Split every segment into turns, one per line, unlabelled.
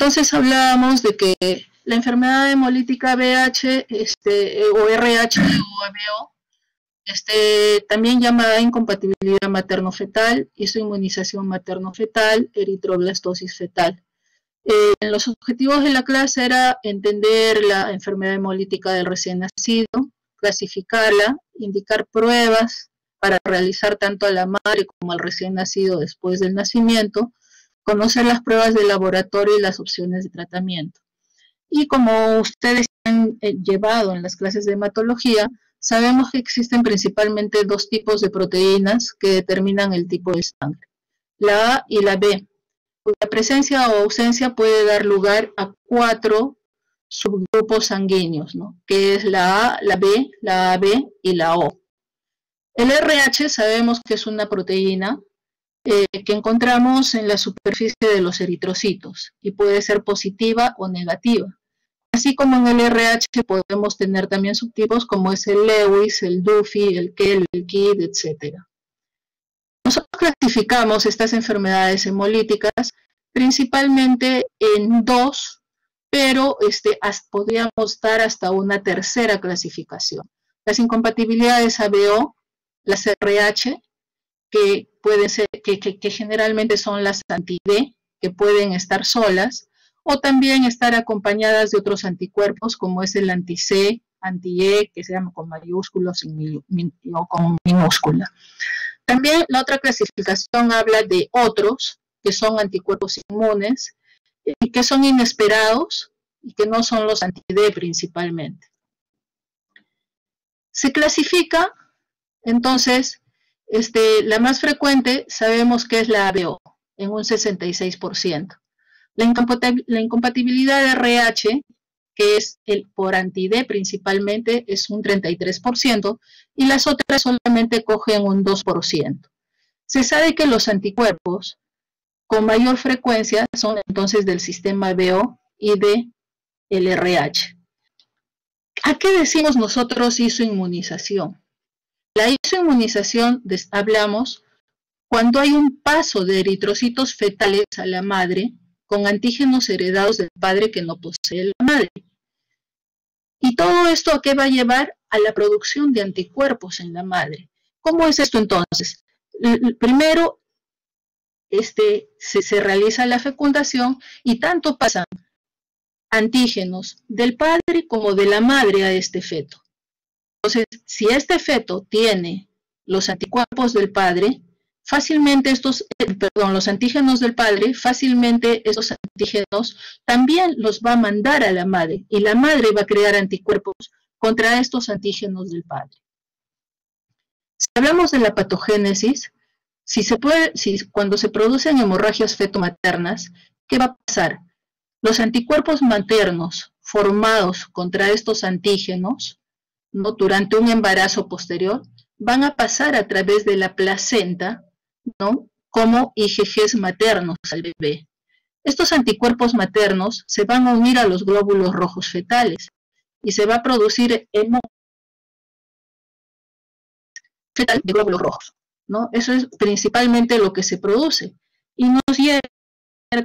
Entonces hablábamos de que la enfermedad hemolítica BH o RH o ABO, también llamada incompatibilidad materno-fetal, inmunización materno-fetal, eritroblastosis fetal. En los objetivos de la clase era entender la enfermedad hemolítica del recién nacido, clasificarla, indicar pruebas para realizar tanto a la madre como al recién nacido después del nacimiento, conocer las pruebas de laboratorio y las opciones de tratamiento. Y como ustedes han llevado en las clases de hematología, sabemos que existen principalmente dos tipos de proteínas que determinan el tipo de sangre, la A y la B. La presencia o ausencia puede dar lugar a 4 subgrupos sanguíneos, ¿no? Que es la A, la B, la AB y la O. El RH sabemos que es una proteína que encontramos en la superficie de los eritrocitos y puede ser positiva o negativa. Así como en el RH podemos tener también subtipos como es el Lewis, el Duffy, el Kell, el Kidd, etc. Nosotros clasificamos estas enfermedades hemolíticas principalmente en 2, pero podríamos dar hasta una tercera clasificación. Las incompatibilidades ABO, las RH, que pueden ser, que generalmente son las anti-D, que pueden estar solas, o también estar acompañadas de otros anticuerpos, como es el anti-C, anti-E, que se llama con mayúsculos o con minúscula. También la otra clasificación habla de otros, que son anticuerpos inmunes, y que son inesperados, y que no son los anti-D principalmente. Se clasifica, entonces, la más frecuente sabemos que es la ABO, en un 66%. La incompatibilidad de RH, que es por anti-D principalmente, es un 33%, y las otras solamente cogen un 2%. Se sabe que los anticuerpos con mayor frecuencia son entonces del sistema ABO y del RH. ¿A qué decimos nosotros isoinmunización? La isoinmunización hablamos cuando hay un paso de eritrocitos fetales a la madre con antígenos heredados del padre que no posee la madre. ¿Y todo esto a qué va a llevar? A la producción de anticuerpos en la madre. ¿Cómo es esto entonces? Primero, se realiza la fecundación y tanto pasan antígenos del padre como de la madre a este feto. Entonces, si este feto tiene los anticuerpos del padre, fácilmente los antígenos del padre, fácilmente estos antígenos también los va a mandar a la madre, y la madre va a crear anticuerpos contra estos antígenos del padre. Si hablamos de la patogénesis, cuando se producen hemorragias fetomaternas, ¿qué va a pasar? Los anticuerpos maternos formados contra estos antígenos, ¿no?, durante un embarazo posterior, van a pasar a través de la placenta, ¿no?, como IgGs maternos al bebé. Estos anticuerpos maternos se van a unir a los glóbulos rojos fetales y se va a producir fetal de glóbulos rojos, ¿no? Eso es principalmente lo que se produce y nos lleva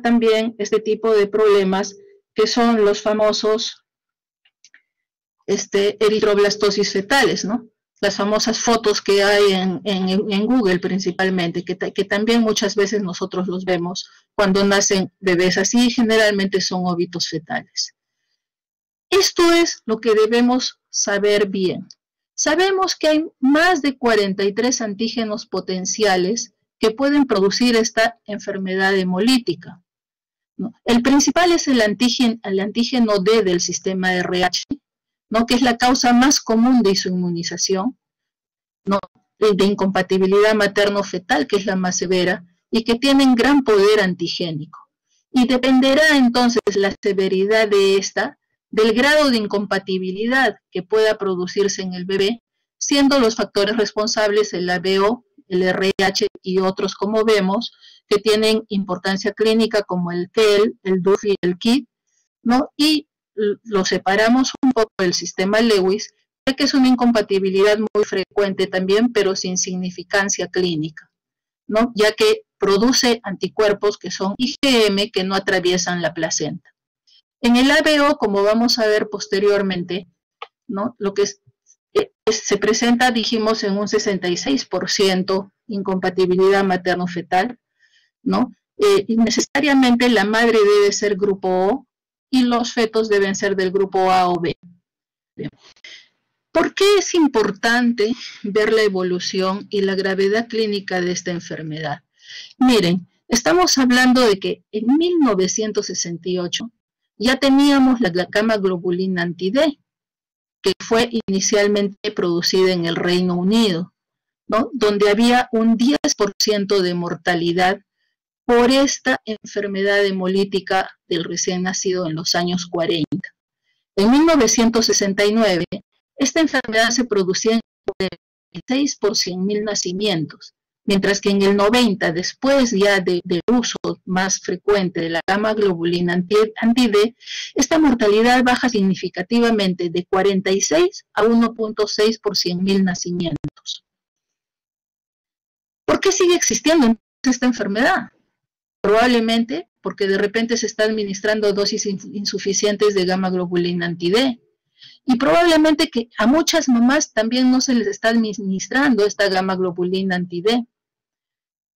también este tipo de problemas que son los famosos eritroblastosis fetales, ¿no? Las famosas fotos que hay en Google principalmente, que también muchas veces nosotros los vemos cuando nacen bebés así, generalmente son óbitos fetales. Esto es lo que debemos saber bien. Sabemos que hay más de 43 antígenos potenciales que pueden producir esta enfermedad hemolítica, ¿no? El principal es el antígeno D del sistema RH, ¿no?, que es la causa más común de isoinmunización, ¿no?, de incompatibilidad materno-fetal, que es la más severa, y que tienen gran poder antigénico. Y dependerá entonces la severidad de esta del grado de incompatibilidad que pueda producirse en el bebé, siendo los factores responsables el ABO, el RH y otros, como vemos, que tienen importancia clínica como el Kell, el Duffy y el Kidd, ¿no? Y lo separamos un poco del sistema Lewis, ya que es una incompatibilidad muy frecuente también, pero sin significancia clínica. ¿no? Ya que produce anticuerpos que son IgM que no atraviesan la placenta. En el ABO, como vamos a ver posteriormente, ¿no? Lo que se presenta, dijimos, en un 66% incompatibilidad materno-fetal, ¿no? Y necesariamente la madre debe ser grupo O y los fetos deben ser del grupo A o B. ¿Por qué es importante ver la evolución y la gravedad clínica de esta enfermedad? Miren, estamos hablando de que en 1968 ya teníamos la gamma globulina anti-D, que fue inicialmente producida en el Reino Unido, ¿no? Donde había un 10% de mortalidad por esta enfermedad hemolítica del recién nacido en los años 40. En 1969, esta enfermedad se producía en el 6 por 100.000 nacimientos, mientras que en el 90, después ya del uso más frecuente de la gamma globulina anti-D, esta mortalidad baja significativamente de 46 a 1.6 por 100.000 nacimientos. ¿Por qué sigue existiendo esta enfermedad? Probablemente porque de repente se está administrando dosis insuficientes de gamma globulina anti-D. Y probablemente que a muchas mamás también no se les está administrando esta gamma globulina anti-D.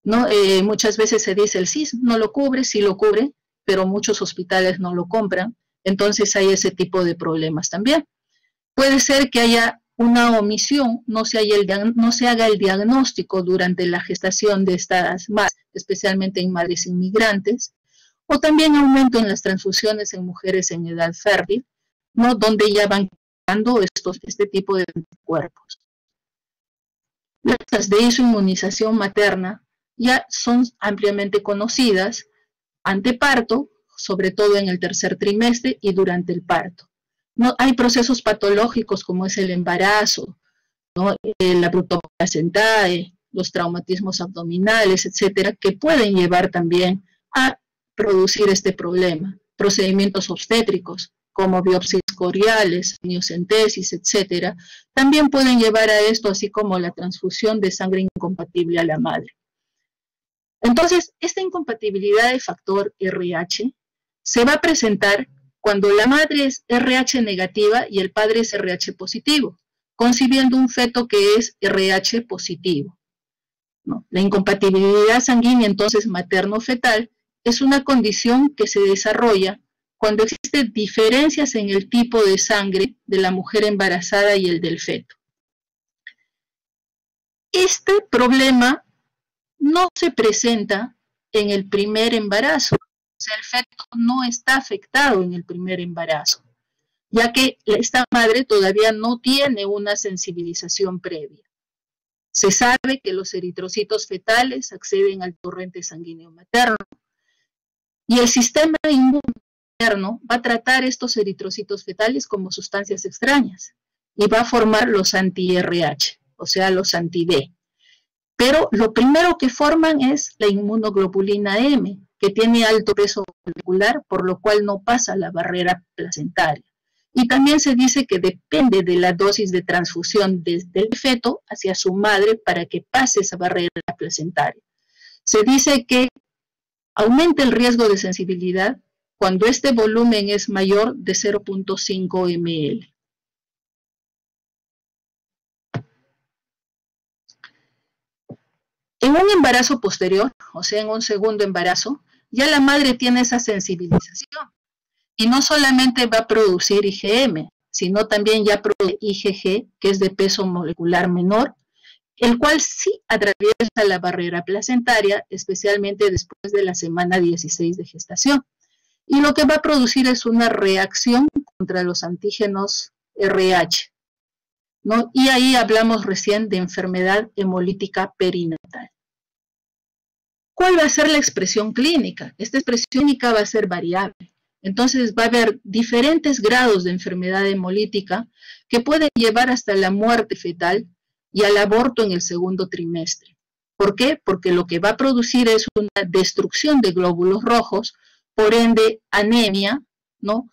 ¿No? Muchas veces se dice el CIS no lo cubre, sí lo cubre, pero muchos hospitales no lo compran. Entonces hay ese tipo de problemas también. Puede ser que haya una omisión, no se haga el diagnóstico durante la gestación de estas madres, especialmente en madres inmigrantes, o también aumento en las transfusiones en mujeres en edad fértil, ¿no? Donde ya van creando este tipo de anticuerpos. Las de isoinmunización materna ya son ampliamente conocidas ante parto, sobre todo en el tercer trimestre y durante el parto. No, hay procesos patológicos como es el embarazo, ¿no? La brutoplacentae, los traumatismos abdominales, etcétera, que pueden llevar también a producir este problema. Procedimientos obstétricos como biopsias coriales, amniocentesis, etcétera, también pueden llevar a esto, así como la transfusión de sangre incompatible a la madre. Entonces, esta incompatibilidad de factor RH se va a presentar cuando la madre es RH negativa y el padre es RH positivo, concibiendo un feto que es RH positivo, ¿no? La incompatibilidad sanguínea, entonces, materno-fetal, es una condición que se desarrolla cuando existen diferencias en el tipo de sangre de la mujer embarazada y el del feto. Este problema no se presenta en el primer embarazo. O sea, el feto no está afectado en el primer embarazo, ya que esta madre todavía no tiene una sensibilización previa. Se sabe que los eritrocitos fetales acceden al torrente sanguíneo materno y el sistema inmune materno va a tratar estos eritrocitos fetales como sustancias extrañas y va a formar los anti-RH, o sea, los anti-D. Pero lo primero que forman es la inmunoglobulina M, que tiene alto peso molecular, por lo cual no pasa la barrera placentaria. Y también se dice que depende de la dosis de transfusión desde el feto hacia su madre para que pase esa barrera placentaria. Se dice que aumenta el riesgo de sensibilidad cuando este volumen es mayor de 0.5 ml. En un embarazo posterior, o sea, en un segundo embarazo, ya la madre tiene esa sensibilización. Y no solamente va a producir IgM, sino también ya produce IgG, que es de peso molecular menor, el cual sí atraviesa la barrera placentaria, especialmente después de la semana 16 de gestación. Y lo que va a producir es una reacción contra los antígenos RH, ¿no? Y ahí hablamos recién de enfermedad hemolítica perinatal. ¿Cuál va a ser la expresión clínica? Esta expresión clínica va a ser variable. Entonces va a haber diferentes grados de enfermedad hemolítica que pueden llevar hasta la muerte fetal y al aborto en el segundo trimestre. ¿Por qué? Porque lo que va a producir es una destrucción de glóbulos rojos, por ende anemia, ¿no?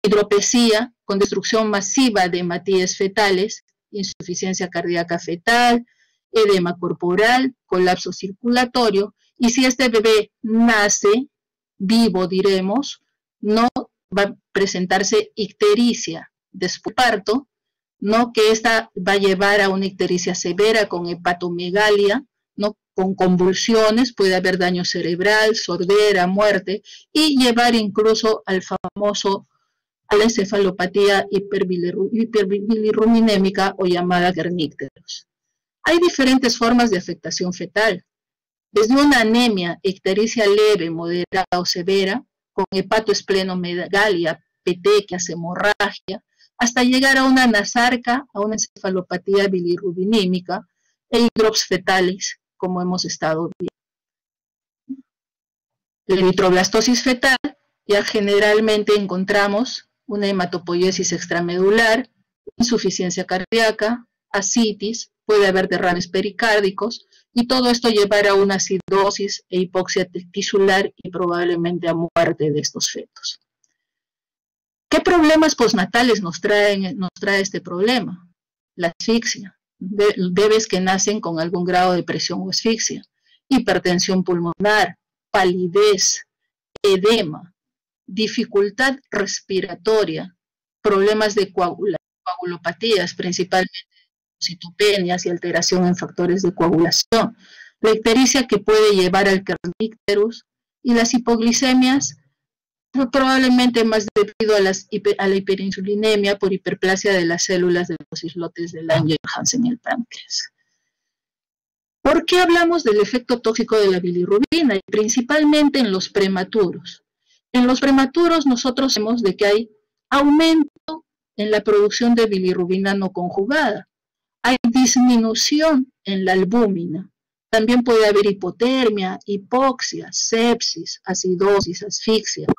Hidropesía con destrucción masiva de hematíes fetales, insuficiencia cardíaca fetal, edema corporal, colapso circulatorio, y si este bebé nace vivo, diremos, no va a presentarse ictericia después del parto, ¿no? Que esta va a llevar a una ictericia severa con hepatomegalia, ¿no? Con convulsiones, puede haber daño cerebral, sordera, muerte, y llevar incluso al famoso, a la encefalopatía hiperbilirubinémica o llamada kernícteros. Hay diferentes formas de afectación fetal, desde una anemia, ictericia leve, moderada o severa, con hepatoesplenomegalia, petequias, hemorragia, hasta llegar a una nasarca, a una encefalopatía bilirubinímica e hidrops fetalis, como hemos estado viendo. La eritroblastosis fetal, ya generalmente encontramos una hematopoiesis extramedular, insuficiencia cardíaca, ascitis, puede haber derrames pericárdicos, y todo esto llevará a una acidosis e hipoxia tisular y probablemente a muerte de estos fetos. ¿Qué problemas postnatales nos trae este problema? La asfixia, bebés que nacen con algún grado de presión o asfixia, hipertensión pulmonar, palidez, edema, dificultad respiratoria, problemas de coagulopatías, principalmente citopenias y alteración en factores de coagulación, la ictericia que puede llevar al kernícterus y las hipoglicemias, probablemente más debido a la hiperinsulinemia por hiperplasia de las células de los islotes de Langerhans en el páncreas. ¿Por qué hablamos del efecto tóxico de la bilirrubina? Y principalmente en los prematuros. En los prematuros nosotros vemos de que hay aumento en la producción de bilirrubina no conjugada. Hay disminución en la albúmina. También puede haber hipotermia, hipoxia, sepsis, acidosis, asfixia, ¿no?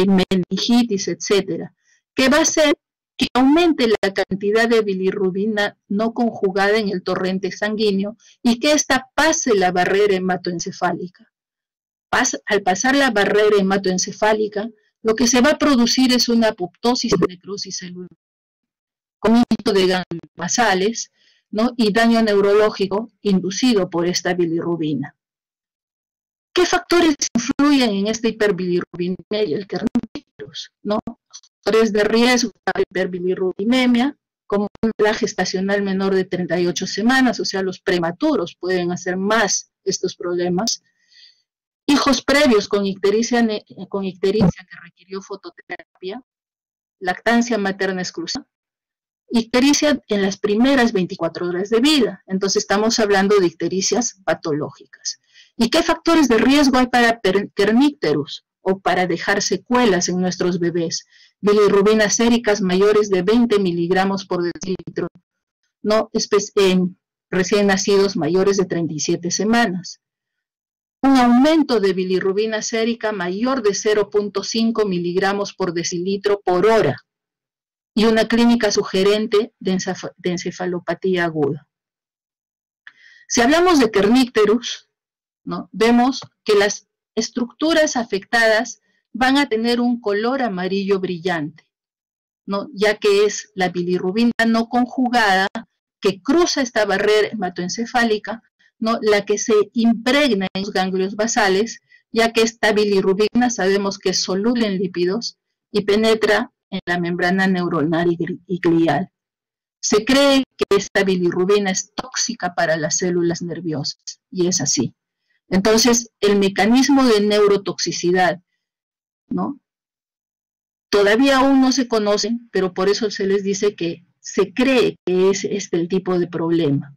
Meningitis, etcétera, que va a hacer que aumente la cantidad de bilirrubina no conjugada en el torrente sanguíneo y que ésta pase la barrera hematoencefálica. Al pasar la barrera hematoencefálica, lo que se va a producir es una apoptosis y necrosis celular, comienzo de ganglios basales, ¿no? Y daño neurológico inducido por esta bilirrubina. ¿Qué factores influyen en esta hiperbilirrubinemia y el kernícterus, ¿no? Factores de riesgo para hiperbilirrubinemia, como la gestacional menor de 38 semanas, o sea, los prematuros pueden hacer más estos problemas. Hijos previos con ictericia que requirió fototerapia, lactancia materna exclusiva, ictericia en las primeras 24 horas de vida. Entonces estamos hablando de ictericias patológicas. ¿Y qué factores de riesgo hay para kernícterus o para dejar secuelas en nuestros bebés? Bilirrubinas séricas mayores de 20 miligramos por decilitro, ¿no? En recién nacidos mayores de 37 semanas. Un aumento de bilirrubina sérica mayor de 0.5 miligramos por decilitro por hora y una clínica sugerente de encefalopatía aguda. Si hablamos de kernícterus, ¿no? Vemos que las estructuras afectadas van a tener un color amarillo brillante, ¿no? Ya que es la bilirrubina no conjugada que cruza esta barrera hematoencefálica, ¿no? La que se impregna en los ganglios basales, ya que esta bilirrubina sabemos que es soluble en lípidos y penetra en la membrana neuronal y glial. Se cree que esta bilirrubina es tóxica para las células nerviosas, y es así. Entonces, el mecanismo de neurotoxicidad, ¿no? Todavía aún no se conoce, pero por eso se les dice que se cree que es este el tipo de problema.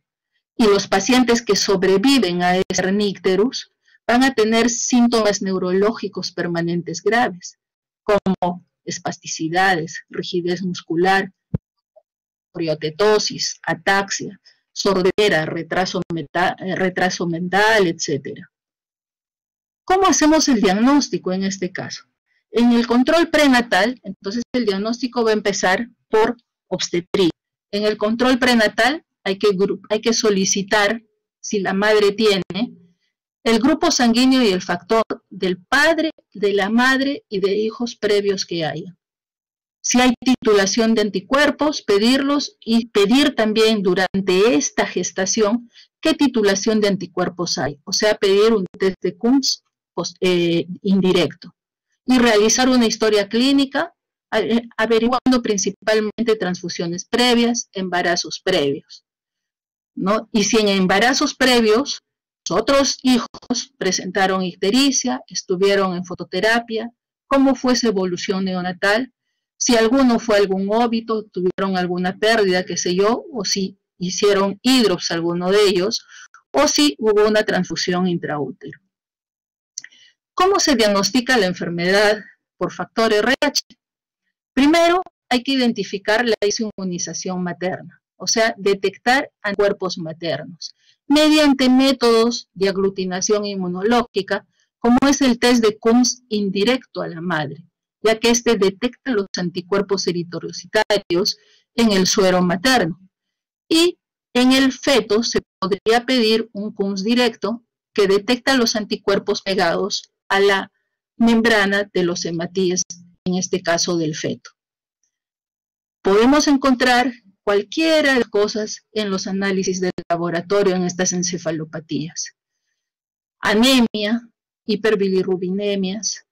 Y los pacientes que sobreviven a este kernícterus van a tener síntomas neurológicos permanentes graves, como espasticidades, rigidez muscular, oriotetosis, ataxia, sordera, retraso mental, etc. ¿Cómo hacemos el diagnóstico en este caso? En el control prenatal, entonces el diagnóstico va a empezar por obstetría. En el control prenatal hay que solicitar, si la madre tiene, el grupo sanguíneo y el factor del padre, de la madre y de hijos previos que haya. Si hay titulación de anticuerpos, pedirlos y pedir también durante esta gestación qué titulación de anticuerpos hay. O sea, pedir un test de Coombs indirecto y realizar una historia clínica averiguando principalmente transfusiones previas, embarazos previos, ¿no? Y si en embarazos previos los otros hijos presentaron ictericia, estuvieron en fototerapia, cómo fue su evolución neonatal, si alguno fue algún óbito, tuvieron alguna pérdida, qué sé yo, o si hicieron hidrops alguno de ellos, o si hubo una transfusión intraútero. ¿Cómo se diagnostica la enfermedad por factor RH? Primero, hay que identificar la isoinmunización materna, o sea, detectar anticuerpos maternos, mediante métodos de aglutinación inmunológica, como es el test de Coombs indirecto a la madre, ya que este detecta los anticuerpos eritrocitarios en el suero materno. Y en el feto se podría pedir un Coombs directo que detecta los anticuerpos pegados a la membrana de los hematíes, en este caso del feto. Podemos encontrar cualquiera de las cosas en los análisis del laboratorio en estas encefalopatías. Anemia, hiperbilirubinemias,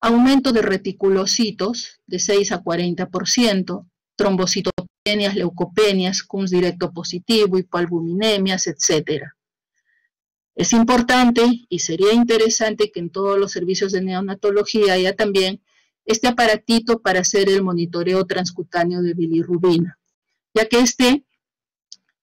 aumento de reticulocitos de 6 a 40%, trombocitopenias, leucopenias, Coombs directo positivo, hipoalbuminemias, etc. Es importante y sería interesante que en todos los servicios de neonatología haya también este aparatito para hacer el monitoreo transcutáneo de bilirrubina, ya que este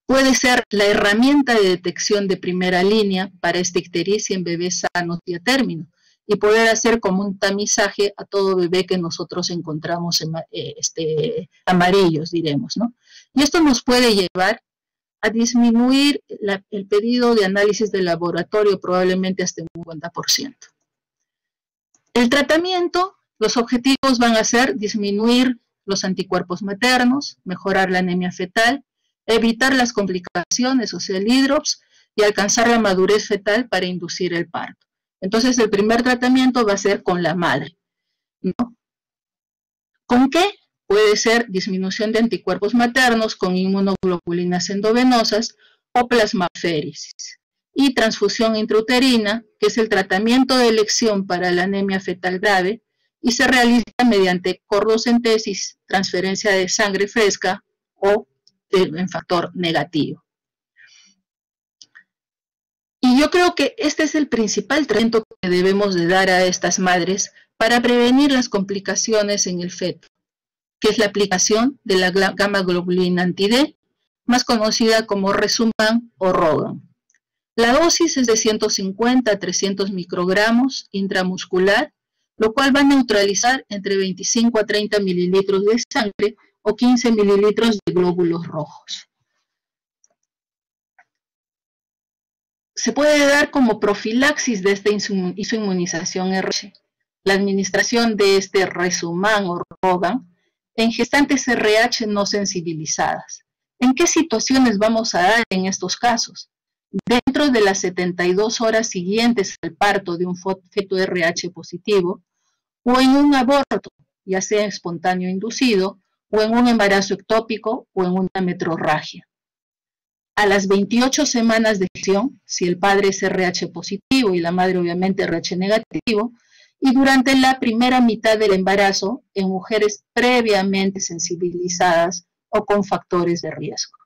puede ser la herramienta de detección de primera línea para esta ictericia en bebés sanos y a término, y poder hacer como un tamizaje a todo bebé que nosotros encontramos amarillos, diremos, ¿no? Y esto nos puede llevar a disminuir el pedido de análisis de laboratorio probablemente hasta un 50%. El tratamiento, los objetivos van a ser disminuir los anticuerpos maternos, mejorar la anemia fetal, evitar las complicaciones, o sea, el hidrops, y alcanzar la madurez fetal para inducir el parto. Entonces, el primer tratamiento va a ser con la madre, ¿no? ¿Con qué? Puede ser disminución de anticuerpos maternos con inmunoglobulinas endovenosas o plasmaféresis. Y transfusión intrauterina, que es el tratamiento de elección para la anemia fetal grave, y se realiza mediante cordocentesis, transferencia de sangre fresca o en factor negativo. Y yo creo que este es el principal tratamiento que debemos de dar a estas madres para prevenir las complicaciones en el feto, que es la aplicación de la gamma globulina anti-D, más conocida como Resuman o Rogan. La dosis es de 150 a 300 microgramos intramuscular, lo cual va a neutralizar entre 25 a 30 mililitros de sangre o 15 mililitros de glóbulos rojos. Se puede dar como profilaxis de esta isoinmunización RH, la administración de este Resuman o Rogan en gestantes RH no sensibilizadas. ¿En qué situaciones vamos a dar en estos casos? Dentro de las 72 horas siguientes al parto de un feto RH positivo, o en un aborto, ya sea espontáneo inducido, o en un embarazo ectópico, o en una metrorragia. A las 28 semanas de gestación, si el padre es RH positivo y la madre obviamente RH negativo, y durante la primera mitad del embarazo en mujeres previamente sensibilizadas o con factores de riesgo.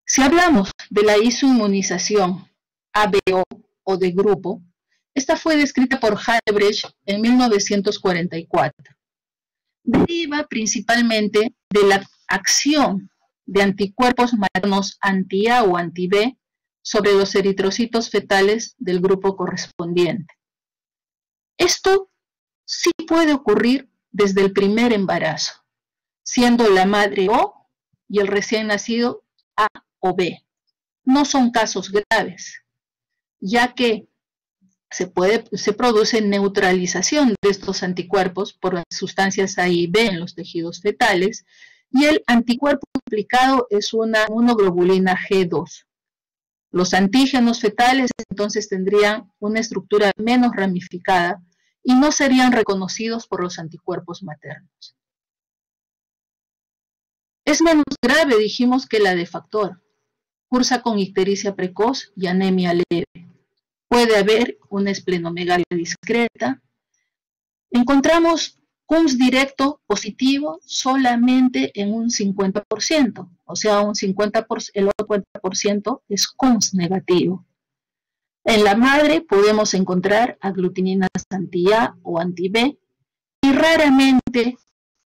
Si hablamos de la isoinmunización ABO o de grupo, esta fue descrita por Halbrecht en 1944. Deriva principalmente de la acción de anticuerpos maternos anti-A o anti-B sobre los eritrocitos fetales del grupo correspondiente. Esto sí puede ocurrir desde el primer embarazo, siendo la madre O y el recién nacido A o B. No son casos graves, ya que se produce neutralización de estos anticuerpos por sustancias A y B en los tejidos fetales, y el anticuerpo aplicado es una inmunoglobulina G2. Los antígenos fetales entonces tendrían una estructura menos ramificada y no serían reconocidos por los anticuerpos maternos. Es menos grave, dijimos, que la de factor. Cursa con ictericia precoz y anemia leve. Puede haber una esplenomegalia discreta. Encontramos CUMS directo positivo solamente en un 50%, o sea, el otro 50% es CUMS negativo. En la madre podemos encontrar aglutininas anti-A o anti-B y raramente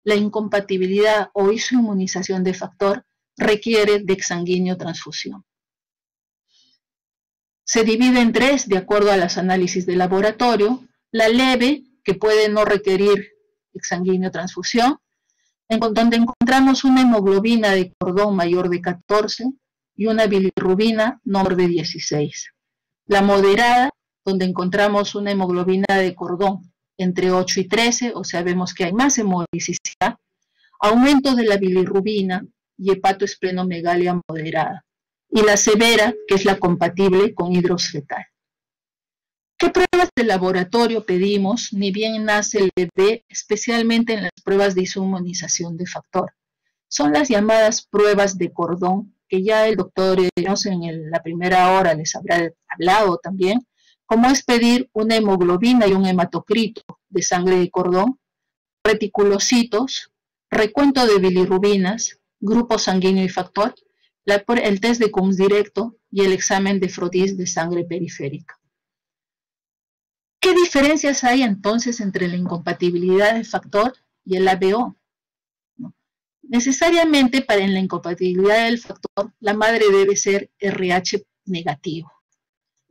la incompatibilidad o isoinmunización de factor requiere de exsanguíneo transfusión. Se divide en tres de acuerdo a los análisis de laboratorio: la leve, que puede no requerir exsanguíneo transfusión, donde encontramos una hemoglobina de cordón mayor de 14 y una bilirrubina menor de 16. La moderada, donde encontramos una hemoglobina de cordón entre 8 y 13, o sea, vemos que hay más hemolicidad, aumento de la bilirrubina y hepatoesplenomegalia moderada. Y la severa, que es la compatible con hidros fetal. ¿Qué pruebas de laboratorio pedimos ni bien nace el bebé, especialmente en las pruebas de isoinmunización de factor? Son las llamadas pruebas de cordón, que ya el doctor en la primera hora les habrá hablado también, como es pedir una hemoglobina y un hematocrito de sangre de cordón, reticulocitos, recuento de bilirrubinas, grupo sanguíneo y factor, el test de CUMS directo y el examen de Frodis de sangre periférica. ¿Qué diferencias hay entonces entre la incompatibilidad de factor y el ABO? Necesariamente para la incompatibilidad del factor, la madre debe ser RH negativo,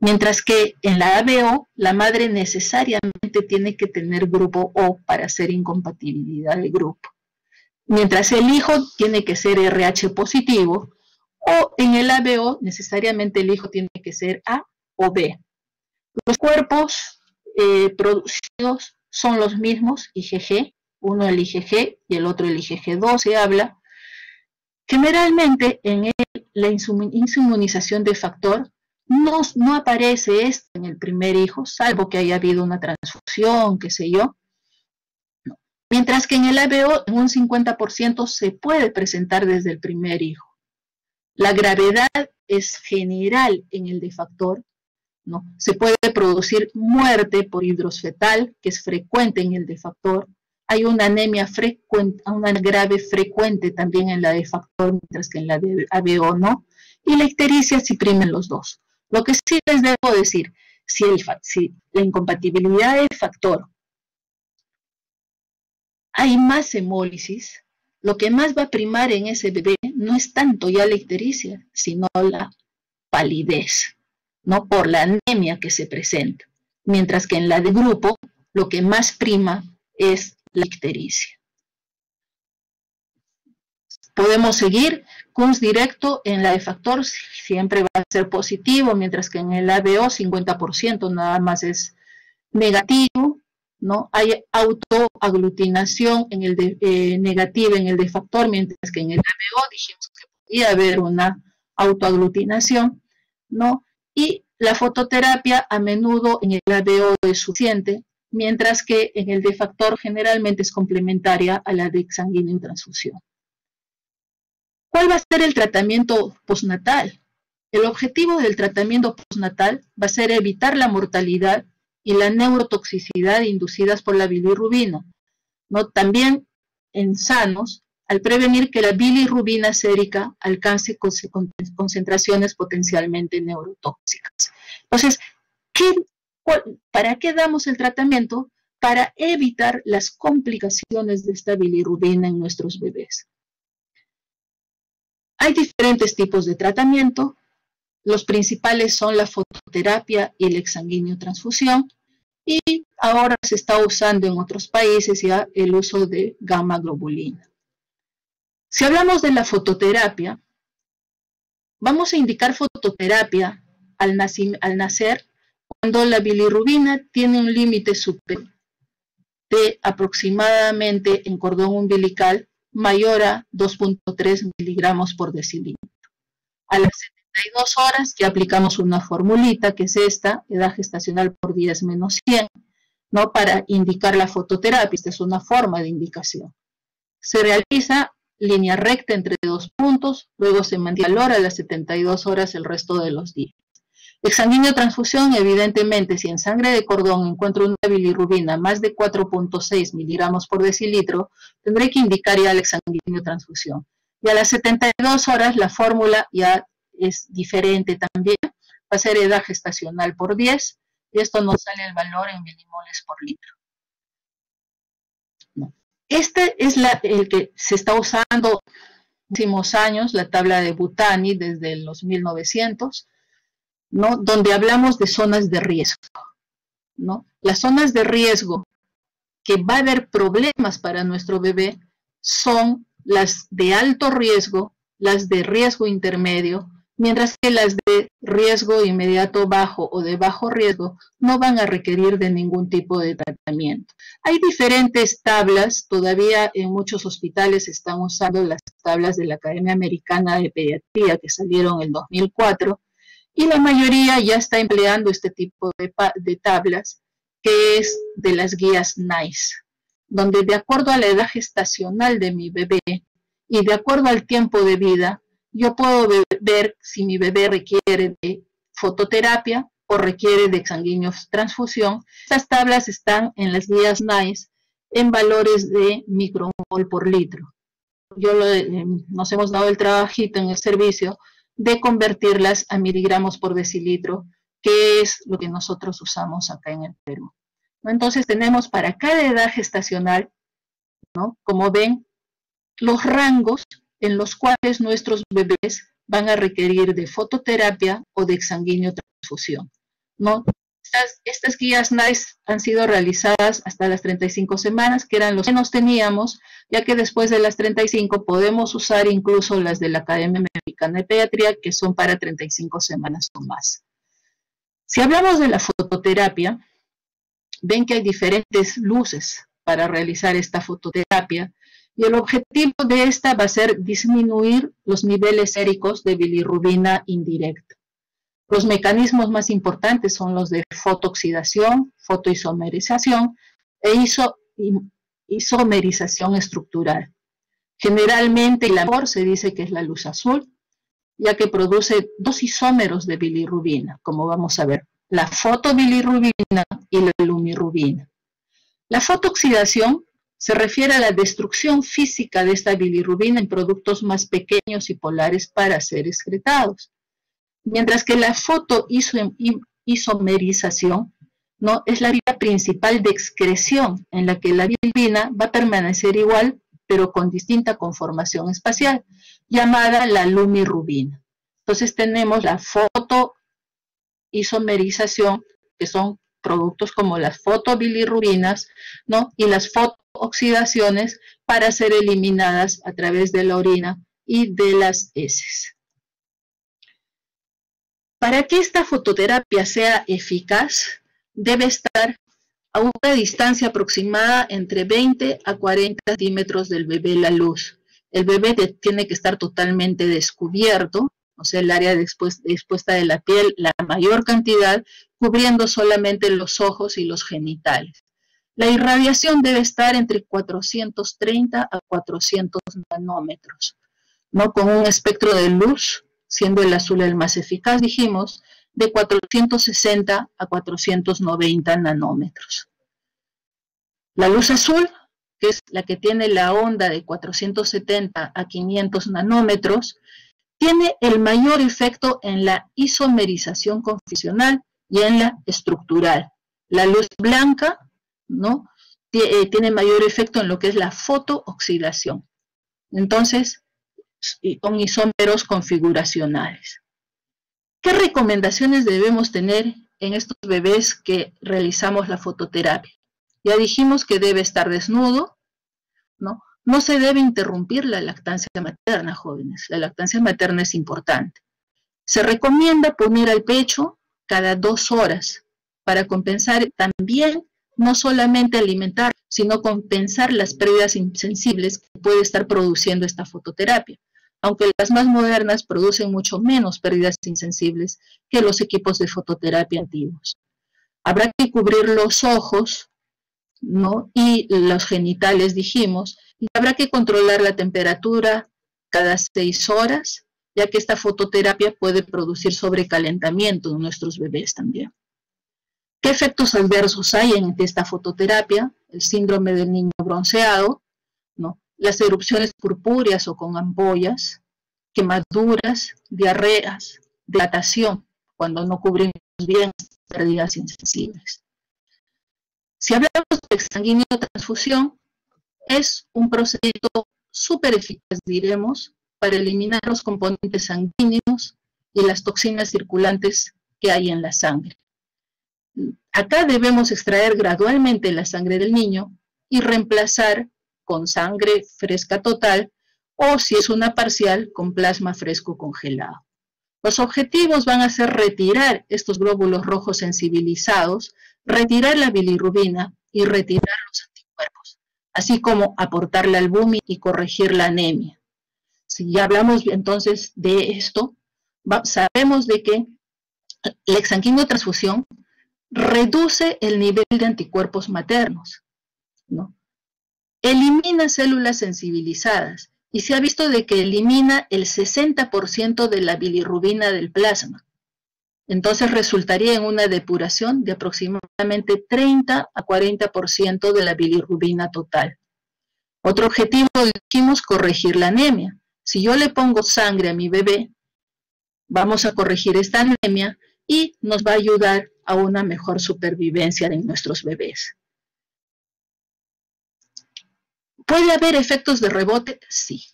mientras que en la ABO, la madre necesariamente tiene que tener grupo O para hacer incompatibilidad de grupo, mientras el hijo tiene que ser RH positivo, o en el ABO necesariamente el hijo tiene que ser A o B. Los cuerpos producidos son los mismos, IgG, uno el IgG y el otro el IgG2 se habla. Generalmente en la inmunización de factor no aparece esto en el primer hijo, salvo que haya habido una transfusión, qué sé yo. No. Mientras que en el ABO en un 50% se puede presentar desde el primer hijo. La gravedad es general en el de factor, ¿no? Se puede producir muerte por hidros fetal, que es frecuente en el de factor. Hay una anemia frecuente, una grave frecuente también en la de factor, mientras que en la de ABO no. Y la ictericia sí primen los dos. Lo que sí les debo decir, si la incompatibilidad de factor hay más hemólisis, lo que más va a primar en ese bebé no es tanto ya la ictericia, sino la palidez, ¿no? Por la anemia que se presenta. Mientras que en la de grupo, lo que más prima es la ictericia. Podemos seguir. CUMS directo en la de factor siempre va a ser positivo, mientras que en el ABO 50% nada más es negativo, ¿no? Hay autoaglutinación en el de, negativa en el de factor, mientras que en el ABO dijimos que podía haber una autoaglutinación, ¿no? Y la fototerapia a menudo en el ABO es suficiente, mientras que en el de factor generalmente es complementaria a la de exsanguíneo transfusión. ¿Cuál va a ser el tratamiento postnatal? El objetivo del tratamiento postnatal va a ser evitar la mortalidad y la neurotoxicidad inducidas por la bilirrubina, ¿no? También en sanos, al prevenir que la bilirrubina sérica alcance concentraciones potencialmente neurotóxicas. Entonces, ¿para qué damos el tratamiento? Para evitar las complicaciones de esta bilirrubina en nuestros bebés. Hay diferentes tipos de tratamiento. Los principales son la fototerapia y el exsanguíneo transfusión. Y ahora se está usando en otros países ya el uso de gamma globulina. Si hablamos de la fototerapia, vamos a indicar fototerapia al nacer cuando la bilirrubina tiene un límite superior de aproximadamente en cordón umbilical mayor a 2.3 miligramos por decilitro. A las 72 horas ya aplicamos una formulita, que es esta, edad gestacional por 10 menos 100, ¿no? Para indicar la fototerapia. Esta es una forma de indicación. Se realiza línea recta entre dos puntos, luego se mantiene el valor a las 72 horas el resto de los días. Exsanguíneo transfusión, evidentemente, si en sangre de cordón encuentro una bilirrubina más de 4.6 miligramos por decilitro, tendré que indicar ya la exsanguíneo transfusión. Y a las 72 horas la fórmula ya es diferente también, va a ser edad gestacional por 10, y esto nos sale el valor en milimoles por litro. No. Este es el que se está usando en los últimos años, la tabla de Butani desde los 1900, ¿no? Donde hablamos de zonas de riesgo, ¿no? Las zonas de riesgo que va a haber problemas para nuestro bebé son las de alto riesgo, las de riesgo intermedio, mientras que las de riesgo inmediato bajo o de bajo riesgo no van a requerir de ningún tipo de tratamiento. Hay diferentes tablas, todavía en muchos hospitales están usando las tablas de la Academia Americana de Pediatría que salieron en el 2004, y la mayoría ya está empleando este tipo de tablas, que es de las guías NICE, donde de acuerdo a la edad gestacional de mi bebé y de acuerdo al tiempo de vida, yo puedo ver si mi bebé requiere de fototerapia o requiere de exsanguíneo transfusión. Estas tablas están en las guías NICE en valores de micromol por litro. Nos hemos dado el trabajito en el servicio de convertirlas a miligramos por decilitro, que es lo que nosotros usamos acá en el Perú. Entonces tenemos para cada edad gestacional, ¿no? Como ven, los rangos en los cuales nuestros bebés van a requerir de fototerapia o de exsanguíneo transfusión, ¿no? Estas guías NICE han sido realizadas hasta las 35 semanas, que eran los que nos teníamos, ya que después de las 35 podemos usar incluso las de la Academia Americana de Pediatría, que son para 35 semanas o más. Si hablamos de la fototerapia, ven que hay diferentes luces para realizar esta fototerapia, y el objetivo de esta va a ser disminuir los niveles séricos de bilirrubina indirecta. Los mecanismos más importantes son los de fotooxidación, fotoisomerización e isomerización estructural. Generalmente la mejor se dice que es la luz azul, ya que produce dos isómeros de bilirrubina, como vamos a ver, la fotobilirrubina y la lumirrubina. La fotooxidación se refiere a la destrucción física de esta bilirrubina en productos más pequeños y polares para ser excretados. Mientras que la fotoisomerización, ¿no?, es la vía principal de excreción, en la que la bilirrubina va a permanecer igual, pero con distinta conformación espacial, llamada la lumirrubina. Entonces tenemos la fotoisomerización, que son productos como las fotobilirrubinas, ¿no?, y las fotooxidaciones para ser eliminadas a través de la orina y de las heces. Para que esta fototerapia sea eficaz, debe estar a una distancia aproximada entre 20 a 40 centímetros del bebé la luz. El bebé tiene que estar totalmente descubierto, o sea, el área expuesta de la piel, la mayor cantidad, cubriendo solamente los ojos y los genitales. La irradiación debe estar entre 430 a 400 nanómetros, ¿no?, con un espectro de luz, siendo el azul el más eficaz, dijimos, de 460 a 490 nanómetros. La luz azul, que es la que tiene la onda de 470 a 500 nanómetros, tiene el mayor efecto en la isomerización convencional y en la estructural. La luz blanca, ¿no?, tiene mayor efecto en lo que es la fotooxidación. Entonces, con isómeros configuracionales. ¿Qué recomendaciones debemos tener en estos bebés que realizamos la fototerapia? Ya dijimos que debe estar desnudo, ¿no? No se debe interrumpir la lactancia materna, jóvenes. La lactancia materna es importante. Se recomienda poner al pecho cada 2 horas para compensar también, no solamente alimentar, sino compensar las pérdidas insensibles que puede estar produciendo esta fototerapia, aunque las más modernas producen mucho menos pérdidas insensibles que los equipos de fototerapia antiguos. Habrá que cubrir los ojos, ¿no?, y los genitales, dijimos, Y habrá que controlar la temperatura cada 6 horas, ya que esta fototerapia puede producir sobrecalentamiento en nuestros bebés también. ¿Qué efectos adversos hay en esta fototerapia? El síndrome del niño bronceado, ¿no? Las erupciones purpúreas o con ampollas, quemaduras, diarreas, dilatación, cuando no cubrimos bien pérdidas insensibles. Si hablamos de exsanguíneo transfusión, es un procedimiento súper eficaz, diremos, para eliminar los componentes sanguíneos y las toxinas circulantes que hay en la sangre. Acá debemos extraer gradualmente la sangre del niño y reemplazar con sangre fresca total o, si es una parcial, con plasma fresco congelado. Los objetivos van a ser retirar estos glóbulos rojos sensibilizados, retirar la bilirrubina y retirar los anticuerpos, así como aportar la albúmina y corregir la anemia. Si ya hablamos entonces de esto, sabemos de que la exsanguíneo transfusión reduce el nivel de anticuerpos maternos, ¿no? Elimina células sensibilizadas y se ha visto de que elimina el 60% de la bilirrubina del plasma. Entonces resultaría en una depuración de aproximadamente 30 a 40% de la bilirrubina total. Otro objetivo, dijimos, corregir la anemia. Si yo le pongo sangre a mi bebé, vamos a corregir esta anemia y nos va a ayudar a una mejor supervivencia de nuestros bebés. ¿Puede haber efectos de rebote? Sí.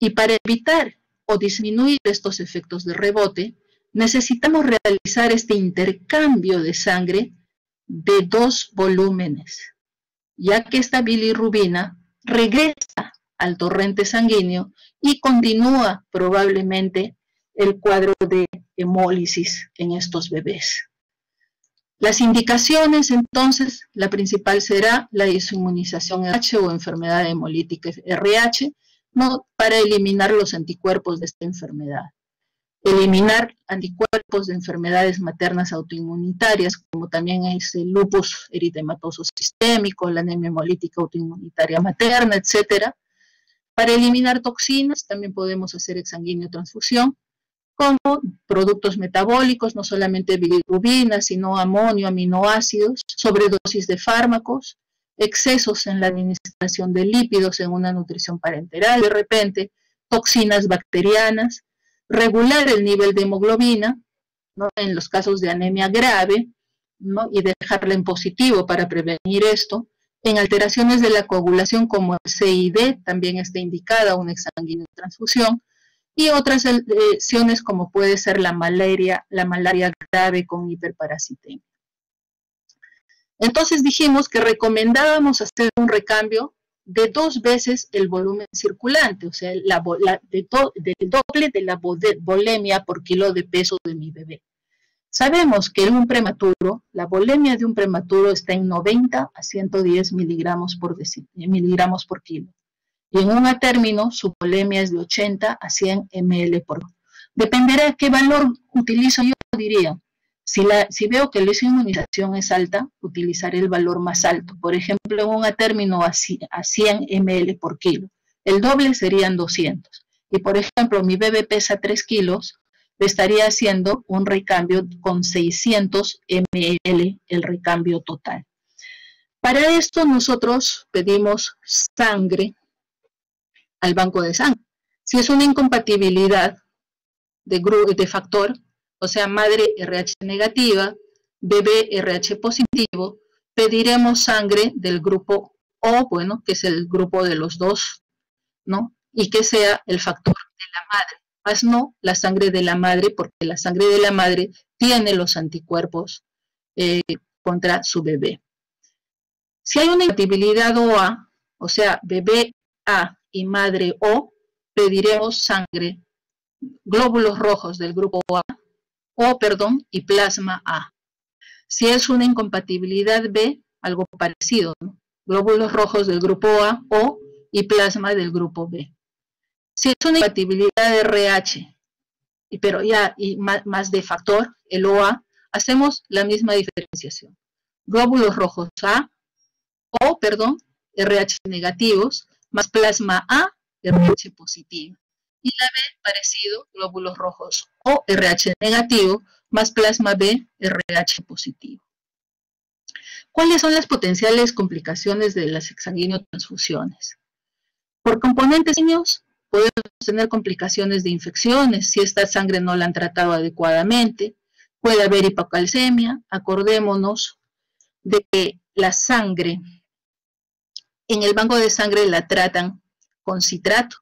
Y para evitar o disminuir estos efectos de rebote, necesitamos realizar este intercambio de sangre de 2 volúmenes, ya que esta bilirrubina regresa al torrente sanguíneo y continúa probablemente el cuadro de hemólisis en estos bebés. Las indicaciones, entonces, la principal será la desinmunización RH o enfermedad hemolítica RH, ¿no? Para eliminar los anticuerpos de esta enfermedad. Eliminar anticuerpos de enfermedades maternas autoinmunitarias, como también es el lupus eritematoso sistémico, la anemia hemolítica autoinmunitaria materna, etc. Para eliminar toxinas, también podemos hacer exsanguíneo transfusión, como productos metabólicos, no solamente bilirrubina, sino amonio, aminoácidos, sobredosis de fármacos, excesos en la administración de lípidos en una nutrición parenteral, de repente, toxinas bacterianas, regular el nivel de hemoglobina, ¿no? En los casos de anemia grave, ¿no? Y dejarla en positivo para prevenir esto. En alteraciones de la coagulación como el CID, también está indicada una exsanguínea transfusión, y otras lesiones como puede ser la malaria grave con hiperparasitemia. Entonces dijimos que recomendábamos hacer un recambio de 2 veces el volumen circulante, o sea, del doble de la volemia por kilo de peso de mi bebé. Sabemos que en un prematuro, la volemia de un prematuro está en 90 a 110 miligramos por kilo. Y en un atérmino, su volemia es de 80 a 100 ml por. Dependerá de qué valor utilizo, yo diría. Si veo que la inmunización es alta, utilizaré el valor más alto. Por ejemplo, en un atérmino a 100 ml por kilo. El doble serían 200. Y por ejemplo, mi bebé pesa 3 kilos, le estaría haciendo un recambio con 600 ml, el recambio total. Para esto nosotros pedimos sangre al banco de sangre. Si es una incompatibilidad de factor, o sea, madre RH negativa, bebé RH positivo, pediremos sangre del grupo O, bueno, que es el grupo de los dos, ¿no? Y que sea el factor de la madre, más no la sangre de la madre, porque la sangre de la madre tiene los anticuerpos contra su bebé. Si hay una incompatibilidad OA, o sea, bebé A y madre O, pediremos sangre, glóbulos rojos del grupo y plasma A. Si es una incompatibilidad B, algo parecido, ¿no? Glóbulos rojos del grupo A, O y plasma del grupo B. Si es una incompatibilidad RH, pero ya más de factor, el OA, hacemos la misma diferenciación. Glóbulos rojos A, RH negativos, más plasma A, RH positiva. Y la B, parecido, glóbulos rojos o RH negativo, más plasma B, RH positivo. ¿Cuáles son las potenciales complicaciones de las exsanguinotransfusiones? Por componentes sanguíneos podemos tener complicaciones de infecciones si esta sangre no la han tratado adecuadamente. Puede haber hipocalcemia. Acordémonos de que la sangre, en el banco de sangre la tratan con citrato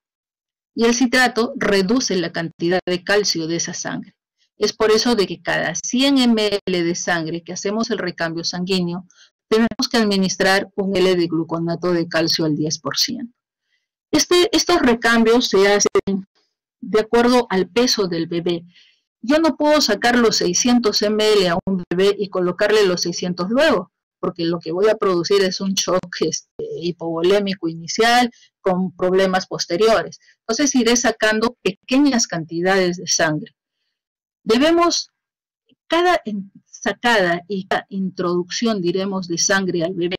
y el citrato reduce la cantidad de calcio de esa sangre. Es por eso de que cada 100 ml de sangre que hacemos el recambio sanguíneo, tenemos que administrar un L de gluconato de calcio al 10%. Estos recambios se hacen de acuerdo al peso del bebé. Yo no puedo sacar los 600 ml a un bebé y colocarle los 600 luego, porque lo que voy a producir es un shock hipovolémico inicial con problemas posteriores. Entonces iré sacando pequeñas cantidades de sangre. Debemos, cada sacada y cada introducción, diremos, de sangre al bebé,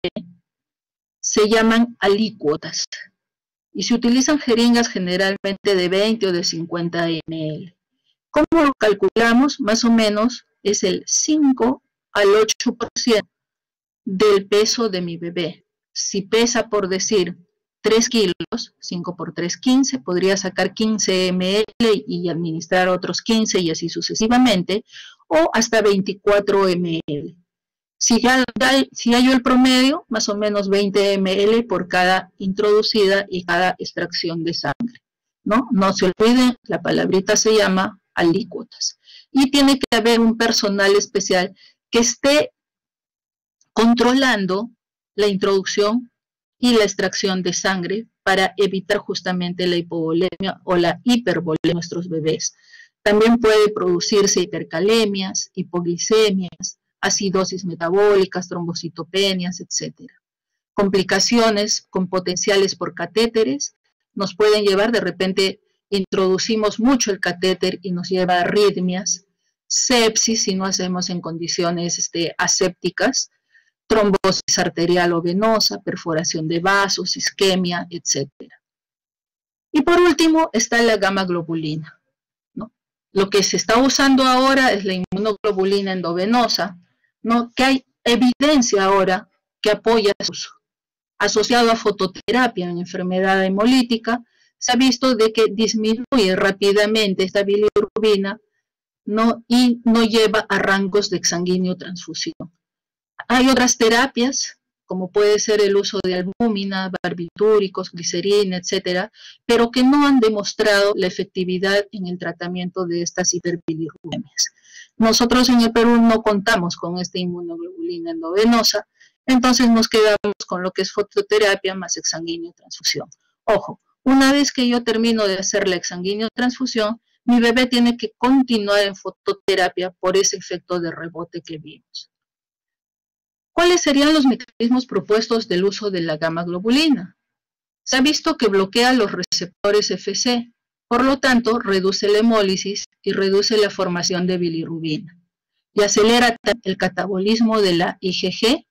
se llaman alícuotas. Y se utilizan jeringas generalmente de 20 o de 50 ml. ¿Cómo lo calculamos? Más o menos es el 5 al 8% del peso de mi bebé. Si pesa, por decir, 3 kilos, 5 por 3, 15, podría sacar 15 ml y administrar otros 15 y así sucesivamente, o hasta 24 ml. Si hallo el promedio, más o menos 20 ml por cada introducida y cada extracción de sangre, ¿no? No se olviden, la palabrita se llama alícuotas. Y tiene que haber un personal especial que esté controlando la introducción y la extracción de sangre para evitar justamente la hipovolemia o la hipervolemia de nuestros bebés. También puede producirse hipercalemias, hipoglicemias, acidosis metabólicas, trombocitopenias, etc. Complicaciones con potenciales por catéteres nos pueden llevar, de repente introducimos mucho el catéter y nos lleva a arritmias, sepsis si no hacemos en condiciones asépticas, trombosis arterial o venosa, perforación de vasos, isquemia, etc. Y por último está la gamma globulina, ¿no? Lo que se está usando ahora es la inmunoglobulina endovenosa, ¿no? Que hay evidencia ahora que apoya su uso. Asociado a fototerapia en enfermedad hemolítica, se ha visto de que disminuye rápidamente esta bilirrubina, ¿no? Y no lleva a rangos de exsanguíneo-transfusión. Hay otras terapias, como puede ser el uso de albúmina, barbitúricos, glicerina, etcétera, pero que no han demostrado la efectividad en el tratamiento de estas hiperbilirrubemias. Nosotros en el Perú no contamos con esta inmunoglobulina endovenosa, entonces nos quedamos con lo que es fototerapia más exsanguíneo transfusión. Ojo, una vez que yo termino de hacer la exsanguíneo transfusión, mi bebé tiene que continuar en fototerapia por ese efecto de rebote que vimos. ¿Cuáles serían los mecanismos propuestos del uso de la gamma globulina? Se ha visto que bloquea los receptores Fc, por lo tanto reduce la hemólisis y reduce la formación de bilirrubina y acelera el catabolismo de la IgG,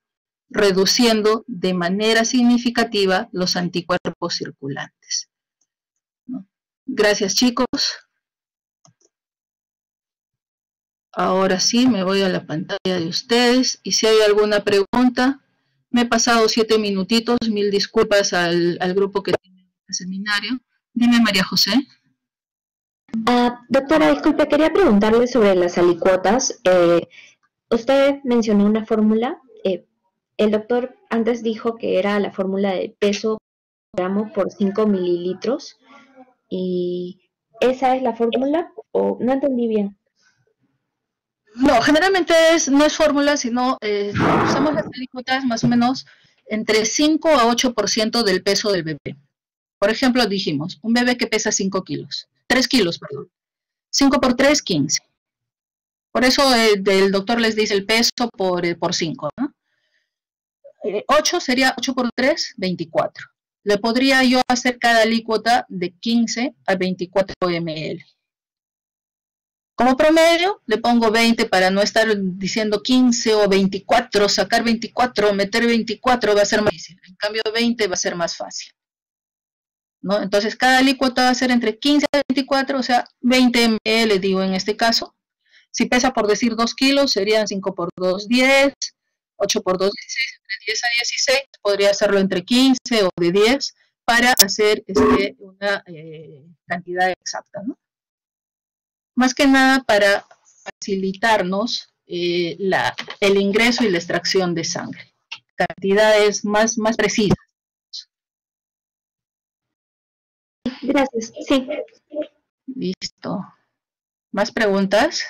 reduciendo de manera significativa los anticuerpos circulantes. Gracias, chicos. Ahora sí, me voy a la pantalla de ustedes y si hay alguna pregunta, me he pasado 7 minutitos, mil disculpas al grupo que tiene el seminario. Dime, María José.
Doctora, disculpe, quería preguntarle sobre las alicuotas. Usted mencionó una fórmula. El doctor antes dijo que era la fórmula de peso gramo por 5 mililitros. ¿Y esa es la fórmula? ¿O no entendí bien?
No, generalmente no es fórmula, sino usamos las alícuotas más o menos entre 5 a 8% del peso del bebé. Por ejemplo, dijimos, un bebé que pesa 3 kilos, perdón. 5 por 3, 15. Por eso el doctor les dice el peso por 5, ¿no? 8 sería 8 por 3, 24. Le podría yo hacer cada alícuota de 15 a 24 ml. Como promedio, le pongo 20 para no estar diciendo 15 o 24, sacar 24, meter 24 va a ser más difícil. En cambio, 20 va a ser más fácil. ¿no? Entonces, cada alícuota va a ser entre 15 a 24, o sea, 20 ml, digo, en este caso. Si pesa, por decir, 2 kilos, serían 5 por 2, 10, 8 por 2, 16, entre 10 a 16, podría hacerlo entre 15 o de 10, para hacer una cantidad exacta, ¿no? Más que nada para facilitarnos el ingreso y la extracción de sangre. Cantidades más precisas.
Gracias, sí.
Listo. ¿Más preguntas?